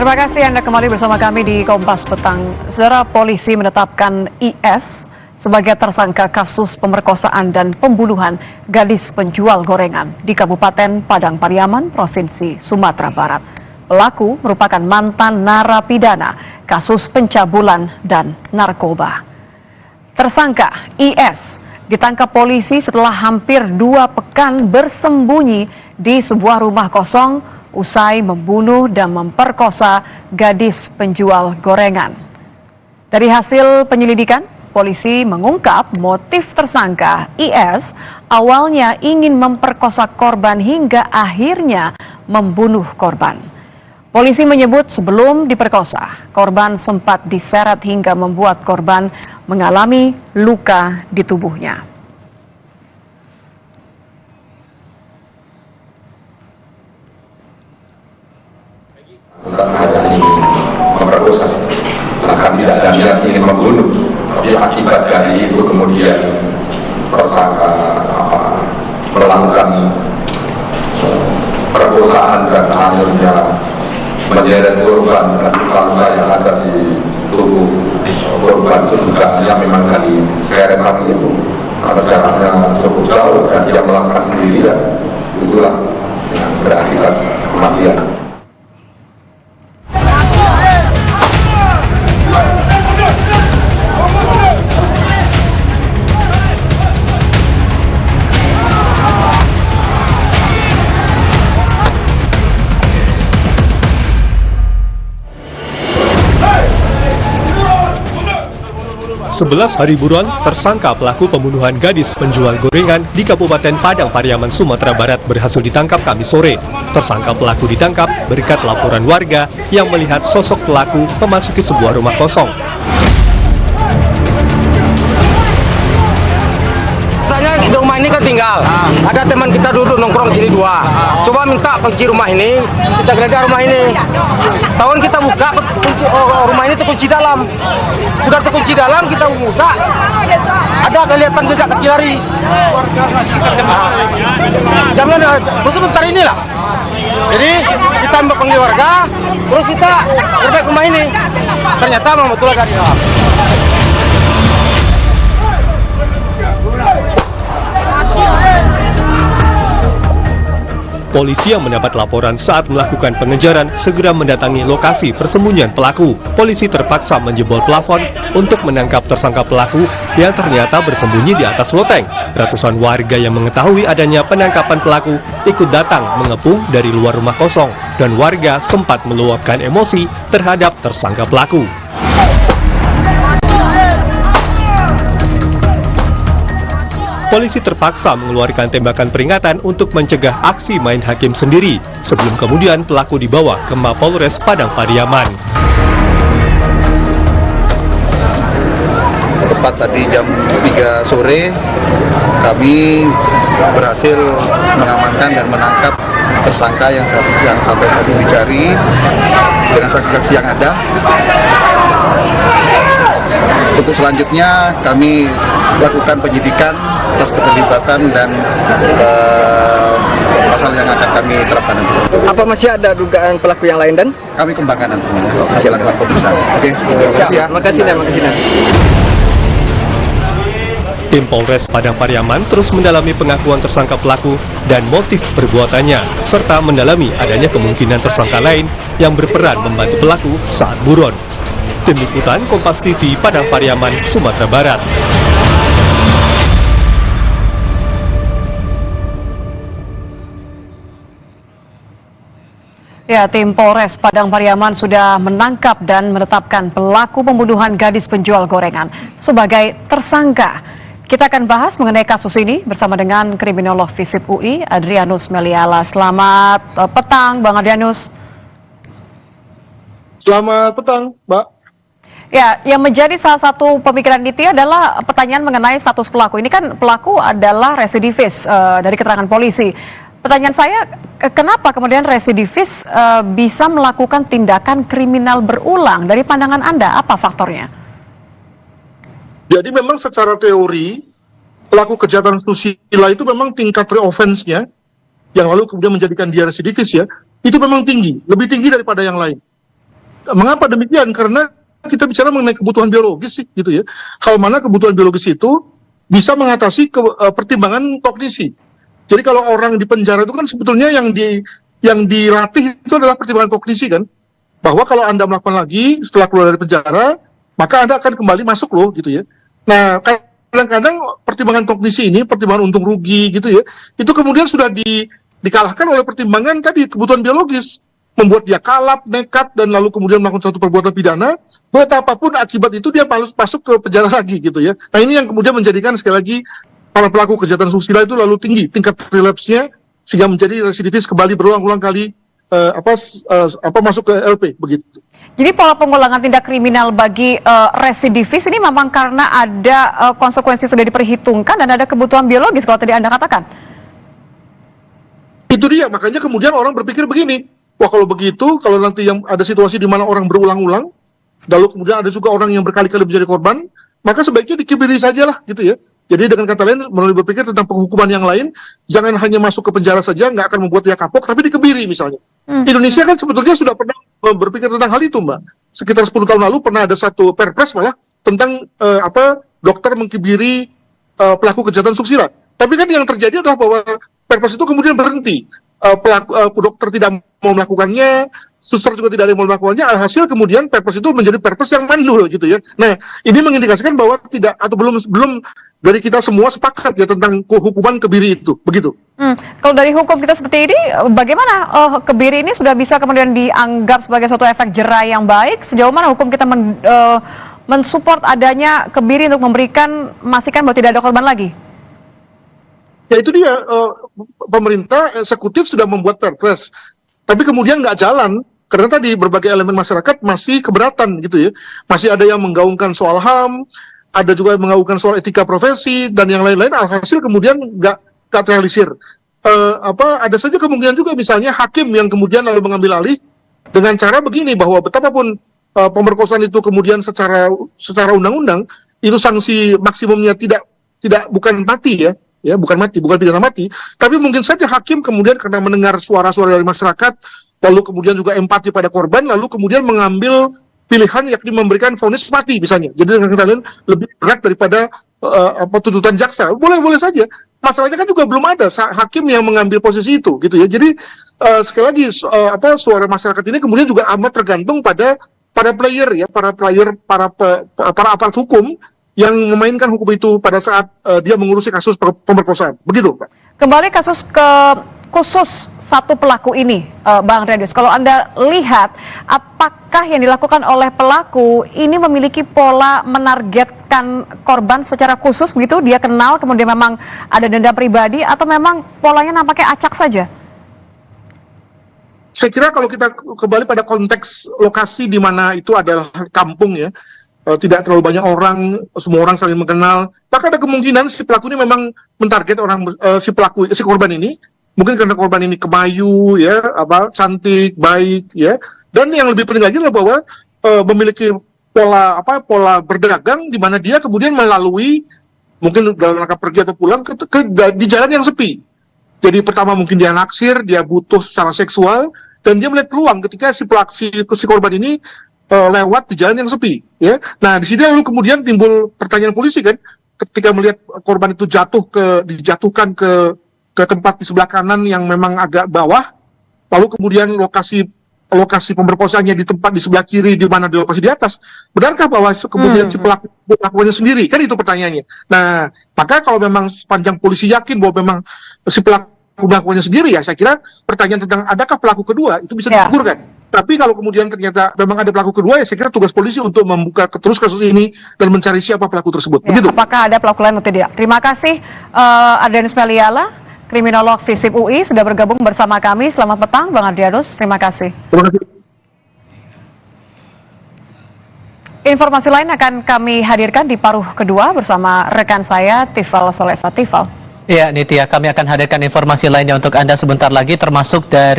Terima kasih Anda kembali bersama kami di Kompas Petang. Saudara, polisi menetapkan IS sebagai tersangka kasus pemerkosaan dan pembunuhan gadis penjual gorengan di Kabupaten Padang Pariaman, Provinsi Sumatera Barat. Pelaku merupakan mantan narapidana kasus pencabulan dan narkoba. Tersangka IS ditangkap polisi setelah hampir 2 pekan bersembunyi di sebuah rumah kosong usai membunuh dan memperkosa gadis penjual gorengan. Dari hasil penyelidikan, polisi mengungkap motif tersangka IS awalnya ingin memperkosa korban hingga akhirnya membunuh korban. Polisi menyebut sebelum diperkosa, korban sempat diseret hingga membuat korban mengalami luka di tubuhnya. Bukan hanya ingin memperkosa, bahkan tidak ada niat ingin membunuh, tapi akibat dari itu kemudian tersangka melakukan perkosaan dan akhirnya menyeret korban dan luka-luka yang ada di tubuh korban itu juga hanya memang dari seretan itu karena jaraknya cukup jauh dan dia melakukan sendirian, itulah yang berakibat kematian. Sebelas hari buruan, tersangka pelaku pembunuhan gadis penjual gorengan di Kabupaten Padang Pariaman, Sumatera Barat berhasil ditangkap Kamis sore. Tersangka pelaku ditangkap berkat laporan warga yang melihat sosok pelaku memasuki sebuah rumah kosong. Di rumah ini kan tinggal, ada teman kita duduk nongkrong sini 2. Coba minta kunci rumah ini, kita geledah rumah ini. Tahun kita buka, rumah ini terkunci dalam. Sudah terkunci dalam, kita buka, ada kelihatan jejak kaki jari. Jangan, sebentar ini lah. Jadi kita panggil warga, terus kita gerbek rumah ini. Ternyata memang betul ada di dalam. Polisi yang mendapat laporan saat melakukan pengejaran segera mendatangi lokasi persembunyian pelaku. Polisi terpaksa menjebol plafon untuk menangkap tersangka pelaku yang ternyata bersembunyi di atas loteng. Ratusan warga yang mengetahui adanya penangkapan pelaku ikut datang mengepung dari luar rumah kosong dan warga sempat meluapkan emosi terhadap tersangka pelaku. Polisi terpaksa mengeluarkan tembakan peringatan untuk mencegah aksi main hakim sendiri, sebelum kemudian pelaku dibawa ke Mapolres Padang Pariaman. Tepat tadi jam 3 sore, kami berhasil mengamankan dan menangkap tersangka yang sampai saat ini dicari dengan saksi-saksi yang ada. Untuk selanjutnya kami lakukan penyidikan atas keterlibatan dan pasal yang akan kami terapkan nanti. Apa masih ada dugaan pelaku yang lain dan? Kami kembangkan nanti. Hasil lakukan pemeriksaan. Oke, terima kasih ya. Terima kasih dan Tim Polres Padang Pariaman terus mendalami pengakuan tersangka pelaku dan motif perbuatannya, serta mendalami adanya kemungkinan tersangka lain yang berperan membantu pelaku saat buron. Tim Liputan Kompas TV Padang Pariaman, Sumatera Barat. Ya, tim Polres Padang Pariaman sudah menangkap dan menetapkan pelaku pembunuhan gadis penjual gorengan sebagai tersangka. Kita akan bahas mengenai kasus ini bersama dengan kriminolog FISIP UI, Adrianus Meliala. Selamat petang, Bang Adrianus. Selamat petang, Mbak. Ya, yang menjadi salah satu pemikiran Niti adalah pertanyaan mengenai status pelaku. Ini kan pelaku adalah residivis dari keterangan polisi. Pertanyaan saya, kenapa kemudian residivis bisa melakukan tindakan kriminal berulang? Dari pandangan Anda, apa faktornya? Jadi memang secara teori, pelaku kejahatan susila itu memang tingkat re-offense-nya, yang lalu kemudian menjadikan dia residivis ya, itu memang tinggi, lebih tinggi daripada yang lain. Mengapa demikian? Karena kita bicara mengenai kebutuhan biologis sih, gitu ya. Hal mana kebutuhan biologis itu bisa mengatasi pertimbangan kognisi. Jadi kalau orang di penjara itu kan sebetulnya yang dilatih itu adalah pertimbangan kognisi kan, bahwa kalau Anda melakukan lagi setelah keluar dari penjara, maka Anda akan kembali masuk loh, gitu ya. Nah, kadang-kadang pertimbangan kognisi ini, pertimbangan untung rugi gitu ya, itu kemudian sudah dikalahkan oleh pertimbangan tadi kebutuhan biologis, membuat dia kalap, nekat, dan lalu kemudian melakukan suatu perbuatan pidana, betapapun akibat itu dia masuk ke penjara lagi gitu ya. Nah ini yang kemudian menjadikan sekali lagi para pelaku kejahatan susila itu lalu tinggi tingkat relapse-nya, sehingga menjadi residivis kembali berulang-ulang kali masuk ke LP begitu. Jadi pola pengulangan tindak kriminal bagi residivis ini memang karena ada konsekuensi sudah diperhitungkan dan ada kebutuhan biologis kalau tadi Anda katakan. Itu dia, makanya kemudian orang berpikir begini, wah kalau begitu, kalau nanti yang ada situasi di mana orang berulang-ulang, lalu kemudian ada juga orang yang berkali-kali menjadi korban, maka sebaiknya dikebiri saja lah gitu ya. Jadi dengan kata lain, melalui berpikir tentang penghukuman yang lain, jangan hanya masuk ke penjara saja, nggak akan membuat dia kapok, tapi dikebiri misalnya. Indonesia kan sebetulnya sudah pernah berpikir tentang hal itu, Mbak. Sekitar 10 tahun lalu pernah ada satu perpres malah tentang dokter mengkebiri pelaku kejahatan susila. Tapi kan yang terjadi adalah bahwa perpres itu kemudian berhenti. Dokter tidak mau melakukannya, suster juga tidak ada yang mau melakukannya, alhasil kemudian perpres itu menjadi perpres yang mandul gitu ya. Nah, ini mengindikasikan bahwa tidak atau belum dari kita semua sepakat ya tentang hukuman kebiri itu, begitu. Kalau dari hukum kita seperti ini, bagaimana kebiri ini sudah bisa kemudian dianggap sebagai suatu efek jera yang baik? Sejauh mana hukum kita mensupport adanya kebiri untuk memberikan memastikan bahwa tidak ada korban lagi? Ya itu dia, pemerintah eksekutif sudah membuat perpres, tapi kemudian nggak jalan, karena tadi berbagai elemen masyarakat masih keberatan gitu ya. Masih ada yang menggaungkan soal HAM, ada juga yang menggaungkan soal etika profesi, dan yang lain-lain, alhasil kemudian nggak terrealisir. Ada saja kemungkinan juga misalnya hakim yang kemudian lalu mengambil alih, dengan cara begini, bahwa betapapun pemerkosaan itu kemudian secara undang-undang, itu sanksi maksimumnya bukan mati ya, bukan pidana mati, tapi mungkin saja hakim kemudian karena mendengar suara-suara dari masyarakat, lalu kemudian juga empati pada korban, lalu kemudian mengambil pilihan yakni memberikan vonis mati misalnya. Jadi dengan kata lain lebih berat daripada tuntutan jaksa. Boleh saja. Masalahnya kan juga belum ada hakim yang mengambil posisi itu gitu ya. Jadi sekali lagi suara masyarakat ini kemudian juga amat tergantung pada player ya, para aparat hukum yang memainkan hukum itu pada saat dia mengurusi kasus pemerkosaan. Begitu, Pak. Kembali kasus khusus satu pelaku ini, Bang Andreadius. Kalau Anda lihat, apakah yang dilakukan oleh pelaku ini memiliki pola menargetkan korban secara khusus begitu? Dia kenal, kemudian memang ada dendam pribadi, atau memang polanya nampaknya acak saja? Saya kira kalau kita kembali pada konteks lokasi di mana itu adalah kampung ya, tidak terlalu banyak orang, semua orang saling mengenal, maka ada kemungkinan si pelaku ini memang mentarget si korban ini, mungkin karena korban ini kemayu ya, cantik, baik ya, dan yang lebih penting lagi adalah bahwa memiliki pola berdagang di mana dia kemudian melalui mungkin dalam rangka pergi atau pulang di jalan yang sepi. Jadi pertama mungkin dia naksir, dia butuh secara seksual, dan dia melihat peluang ketika si korban ini lewat di jalan yang sepi, ya. Nah, di sini lalu kemudian timbul pertanyaan polisi kan, ketika melihat korban itu dijatuhkan ke tempat di sebelah kanan yang memang agak bawah, lalu kemudian lokasi pemerkosaannya di tempat di sebelah kiri, di mana di lokasi di atas. Benarkah bahwa kemudian si pelaku melakukannya sendiri? Kan itu pertanyaannya. Nah, maka kalau memang sepanjang polisi yakin bahwa memang si pelaku melakukannya sendiri, ya saya kira pertanyaan tentang adakah pelaku kedua itu bisa digugurkan. Tapi kalau kemudian ternyata memang ada pelaku kedua, ya saya kira tugas polisi untuk membuka terus kasus ini dan mencari siapa pelaku tersebut. Ya, begitu. Apakah ada pelaku lain atau tidak? Terima kasih Adrianus Meliala, kriminolog FISIP UI, sudah bergabung bersama kami. Selamat petang, Bang Adrianus. Terima kasih. Terima kasih. Informasi lain akan kami hadirkan di paruh kedua bersama rekan saya, Tifal Solesa. Tifal. Ya, Nitya, kami akan hadirkan informasi lainnya untuk Anda sebentar lagi, termasuk dari